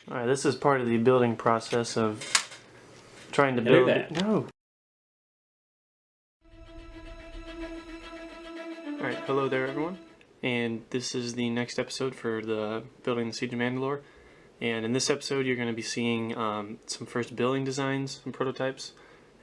Alright, this is part of the building process of trying to I knew build. that. No. Alright, hello there everyone. And this is the next episode for the Building the Siege of Mandalore. And in this episode you're going to be seeing some first building designs, some prototypes.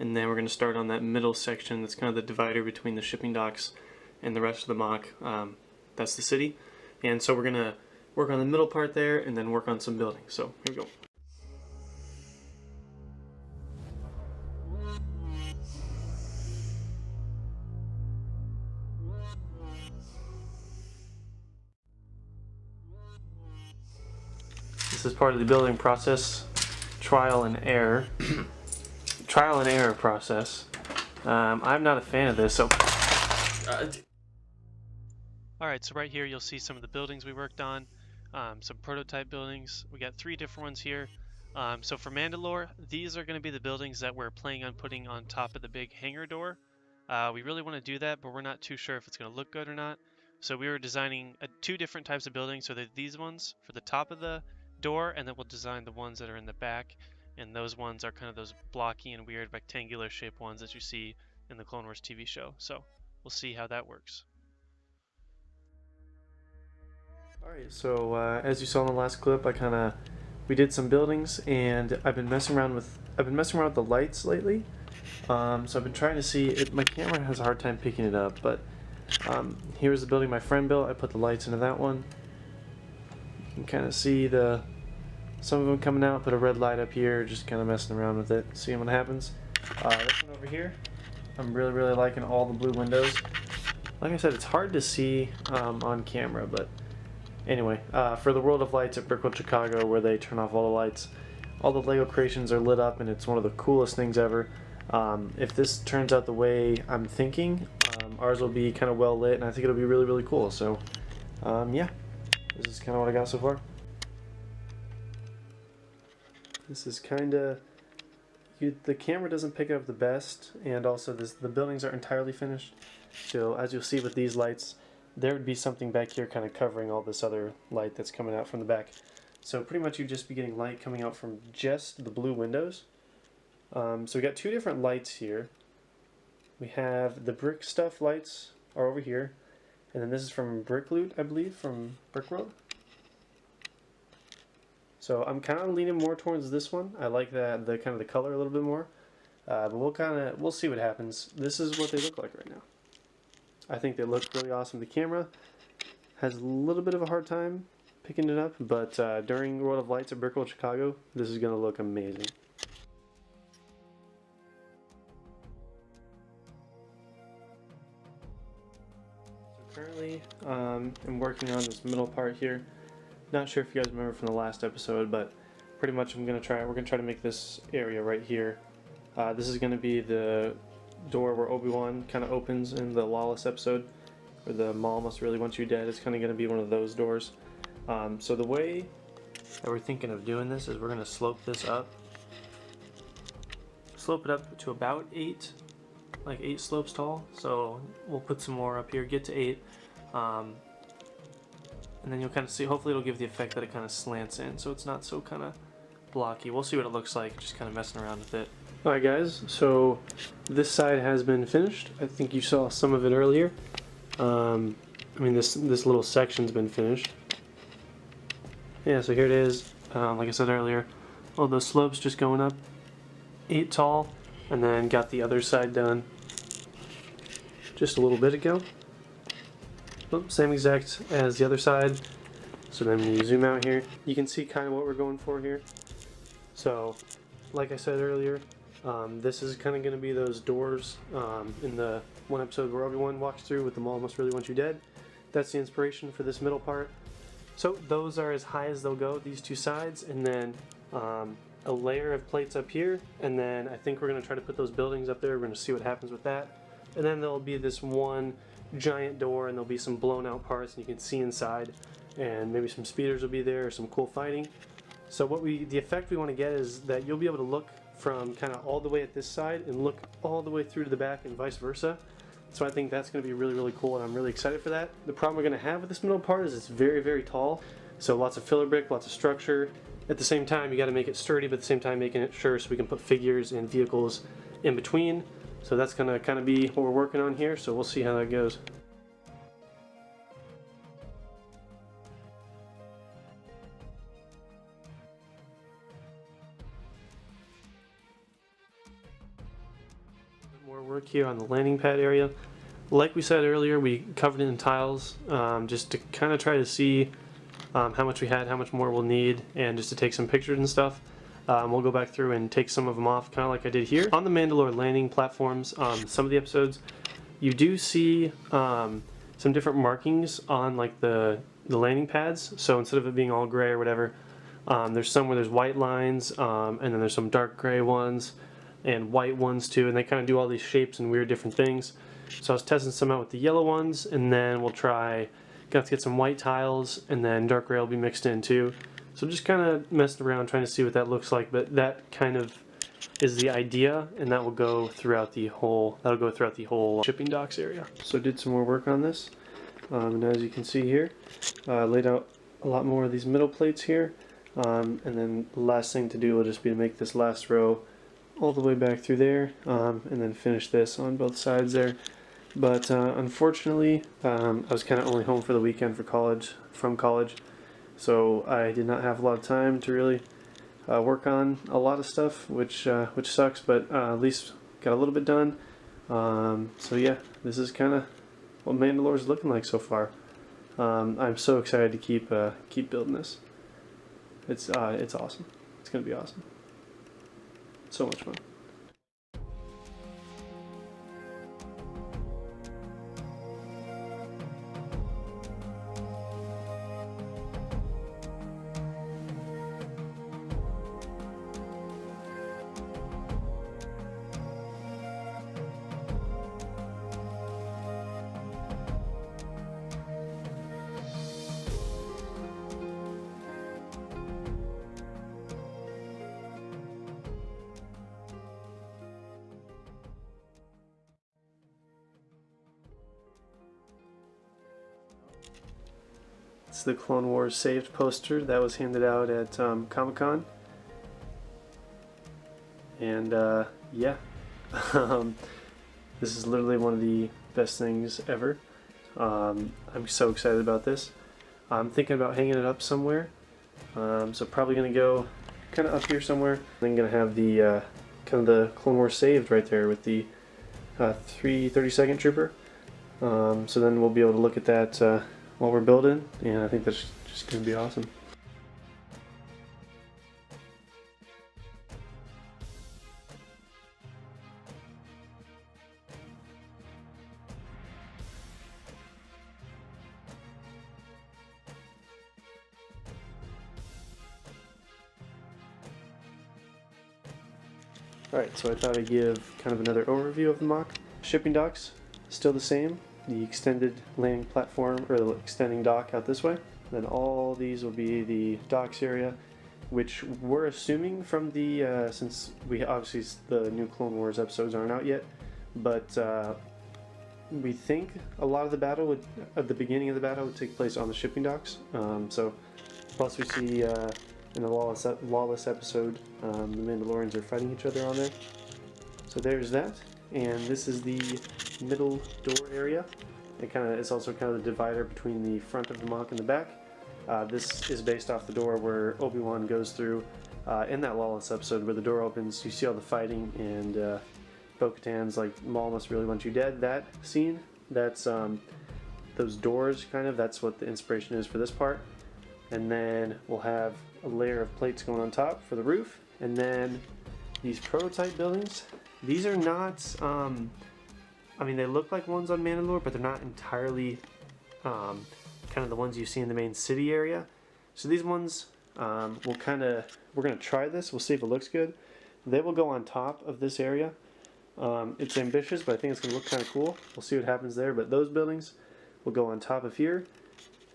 And then we're going to start on that middle section that's kind of the divider between the shipping docks and the rest of the mock. That's the city. And so we're going to work on the middle part there and then work on some buildings. So here we go. This is part of the building process, trial and error. Trial and error process. I'm not a fan of this, so... Alright, so right here you'll see some of the buildings we worked on, some prototype buildings. We got 3 different ones here. So for Mandalore, these are going to be the buildings that we're planning on putting on top of the big hangar door. We really want to do that, but we're not too sure if it's going to look good or not. So we were designing 2 different types of buildings. So there's these ones for the top of the door, and then we'll design the ones that are in the back. And those ones are kind of those blocky and weird rectangular shaped ones that you see in the Clone Wars TV show. So we'll see how that works. Alright, so as you saw in the last clip, we did some buildings, and I've been messing around with the lights lately. So I've been trying to see it. My camera has a hard time picking it up, but here's the building my friend built. I put the lights into that one. You can kind of see some of them coming out. Put a red light up here, just kind of messing around with it, seeing what happens. This one over here, I'm really liking all the blue windows. Like I said, it's hard to see on camera, but anyway, for the World of Lights at Brickworld Chicago, where they turn off all the lights, all the Lego creations are lit up, and it's one of the coolest things ever. If this turns out the way I'm thinking, ours will be kind of well lit, and I think it'll be really cool. So, yeah, this is kind of what I got so far. This is kind of... the camera doesn't pick up the best, and also the buildings aren't entirely finished. So, as you'll see with these lights, there would be something back here kind of covering all this other light that's coming out from the back. So pretty much you'd just be getting light coming out from just the blue windows. So we got 2 different lights here. We have the brick stuff lights are over here, and then this is from Brick Loot, I believe, from Brickworld. So I'm kind of leaning more towards this one. I like the kind of the color a little bit more, but we'll see what happens. This is what they look like right now. I think they look really awesome. The camera has a little bit of a hard time picking it up, but during World of Lights at Brickworld Chicago, this is going to look amazing. So currently, I'm working on this middle part here. Not sure if you guys remember from the last episode, but pretty much we're going to try to make this area right here. This is going to be the door where Obi-Wan kind of opens in the Lawless episode, where the Maul must really want you dead. It's kind of going to be one of those doors. So the way that we're thinking of doing this is we're going to slope this up. Slope it up to about 8 slopes tall. So we'll put some more up here, get to 8. And then you'll kind of see, hopefully it'll give the effect that it kind of slants in, so it's not so kind of blocky. We'll see what it looks like, just kind of messing around with it. Alright guys, so this side has been finished. I think you saw some of it earlier. This little section's been finished. Yeah, so here it is. Like I said earlier, all those slopes just going up 8 tall, and then got the other side done just a little bit ago. Same exact as the other side. So then when you zoom out here, you can see kind of what we're going for here. So, like I said earlier, this is kind of going to be those doors in the one episode where Obi-Wan walks through with the Maul must really want you dead. That's the inspiration for this middle part. So those are as high as they'll go, these 2 sides, and then a layer of plates up here, and then I think we're going to try to put those buildings up there. We're going to see what happens with that. And then there'll be this one giant door, and there'll be some blown out parts, and you can see inside, and maybe some speeders will be there, or some cool fighting. So the effect we want to get is that you'll be able to look from kind of all the way at this side and look all the way through to the back and vice versa. So I think that's going to be really cool, and I'm really excited for that. The problem we're going to have with this middle part is it's very tall, so lots of filler brick, lots of structure, At the same time, you got to make it sturdy, but at the same time making it sure so we can put figures and vehicles in between. So that's going to kind of be what we're working on here, so we'll see how that goes. More work here on the landing pad area. Like we said earlier, we covered it in tiles just to kind of try to see how much we had, how much more we'll need, and just to take some pictures and stuff. We'll go back through and take some of them off, kind of like I did here. On the Mandalore landing platforms, some of the episodes, you do see some different markings on like the landing pads. So instead of it being all gray or whatever, there's some where there's white lines, and then there's some dark gray ones, and white ones too, and they kind of do all these shapes and weird different things. So I was testing some out with the yellow ones, and then we'll try, got to get some white tiles, and then dark gray will be mixed in too. So just kind of messing around trying to see what that looks like, but that kind of is the idea, and that will go throughout the whole, that'll go throughout the whole shipping docks area. So did some more work on this, and as you can see here, laid out a lot more of these middle plates here, and then the last thing to do will just be to make this last row all the way back through there, and then finish this on both sides there. But unfortunately, I was kind of only home for the weekend from college, so I did not have a lot of time to really work on a lot of stuff, which sucks. But at least got a little bit done. So yeah, this is kind of what Mandalore is looking like so far. I'm so excited to keep building this. It's awesome. It's gonna be awesome. So much fun. It's the Clone Wars saved poster that was handed out at Comic-Con. And yeah, this is literally one of the best things ever. I'm so excited about this. I'm thinking about hanging it up somewhere. So probably gonna go kind of up here somewhere. Then gonna have the kind of the Clone Wars saved right there with the 32nd Trooper. So then we'll be able to look at that while we're building, and I think that's just going to be awesome. Alright, so I thought I'd give kind of another overview of the mock. Shipping docks, still the same. The extended landing platform, or the extending dock out this way. Then all these will be the docks area, which we're assuming from the, since we obviously the new Clone Wars episodes aren't out yet, but we think a lot of the battle would, at the beginning of the battle, would take place on the shipping docks. So plus we see in the Lawless episode, the Mandalorians are fighting each other on there. So there's that, and this is the middle door area. It's also kind of the divider between the front of the mock and the back. This is based off the door where Obi-Wan goes through in that Lawless episode, where the door opens, you see all the fighting, and Bo-Katan's like, "Maul must really want you dead." That scene, that's those doors kind of, that's what the inspiration is for this part. And then we'll have a layer of plates going on top for the roof, and then these prototype buildings. These are not, I mean, they look like ones on Mandalore, but they're not entirely kind of the ones you see in the main city area. So these ones, we're going to try this. We'll see if it looks good. They will go on top of this area. It's ambitious, but I think it's going to look kind of cool. We'll see what happens there. But those buildings will go on top of here,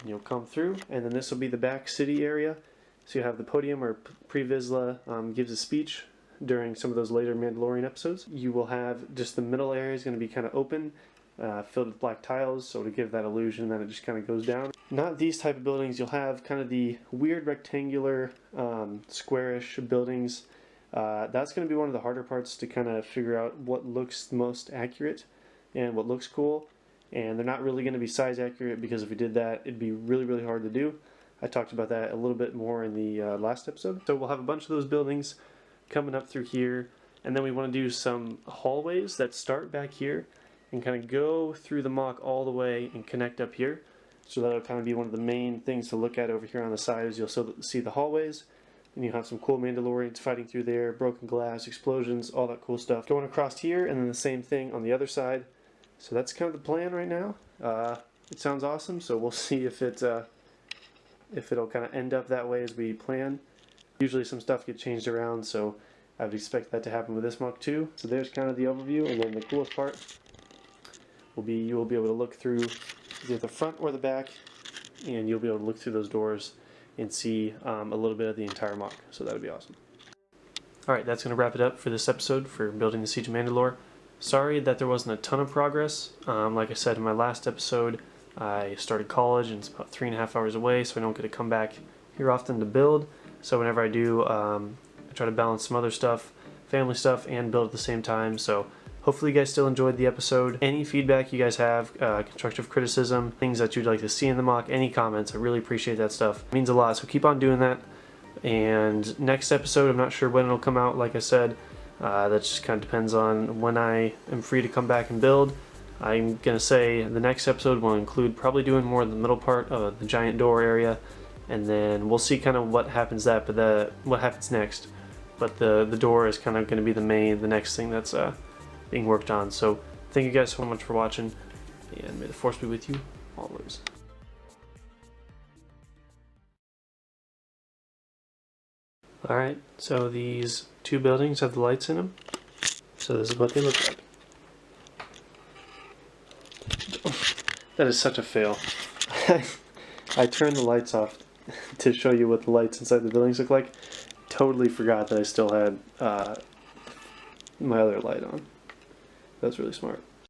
and you'll come through. And then this will be the back city area. So you have the podium where Pre Vizsla gives a speech during some of those later Mandalorian episodes. You will have just the middle area is going to be kind of open, filled with black tiles, so to give that illusion that it just kind of goes down. Not these type of buildings. You'll have kind of the weird rectangular, squarish buildings. That's going to be one of the harder parts to kind of figure out what looks most accurate and what looks cool. And they're not really going to be size accurate, because if we did that, it'd be really, really hard to do. I talked about that a little bit more in the last episode. So we'll have a bunch of those buildings coming up through here, and then we want to do some hallways that start back here and kind of go through the MOC all the way and connect up here. So that'll kind of be one of the main things to look at over here on the sides. You'll see the hallways, and you have some cool Mandalorians fighting through there, broken glass, explosions, all that cool stuff. Going across here, and then the same thing on the other side. So that's kind of the plan right now. It sounds awesome, so we'll see if it'll kind of end up that way as we plan. Usually some stuff gets changed around, so I would expect that to happen with this MOC too. So there's kind of the overview, and then the coolest part will be you will be able to look through either the front or the back, and you'll be able to look through those doors and see a little bit of the entire MOC. So that would be awesome. Alright, that's going to wrap it up for this episode for building the Siege of Mandalore. Sorry that there wasn't a ton of progress. Like I said in my last episode, I started college and it's about 3.5 hours away, so I don't get to come back here often to build. So whenever I do, I try to balance some other stuff, family stuff, and build at the same time. So hopefully you guys still enjoyed the episode. Any feedback you guys have, constructive criticism, things that you'd like to see in the MOC, any comments, I really appreciate that stuff. It means a lot, so keep on doing that. And next episode, I'm not sure when it'll come out, like I said. That just kind of depends on when I am free to come back and build. I'm going to say the next episode will include probably doing more of the middle part of the giant door area, and then we'll see kind of what happens what happens next. But the door is kind of going to be the next thing that's being worked on. So thank you guys so much for watching, and may the force be with you always. Alright, so these two buildings have the lights in them. So this is what they look like. That is such a fail. I turned the lights off to show you what the lights inside the buildings look like. Totally forgot that I still had my other light on. That's really smart.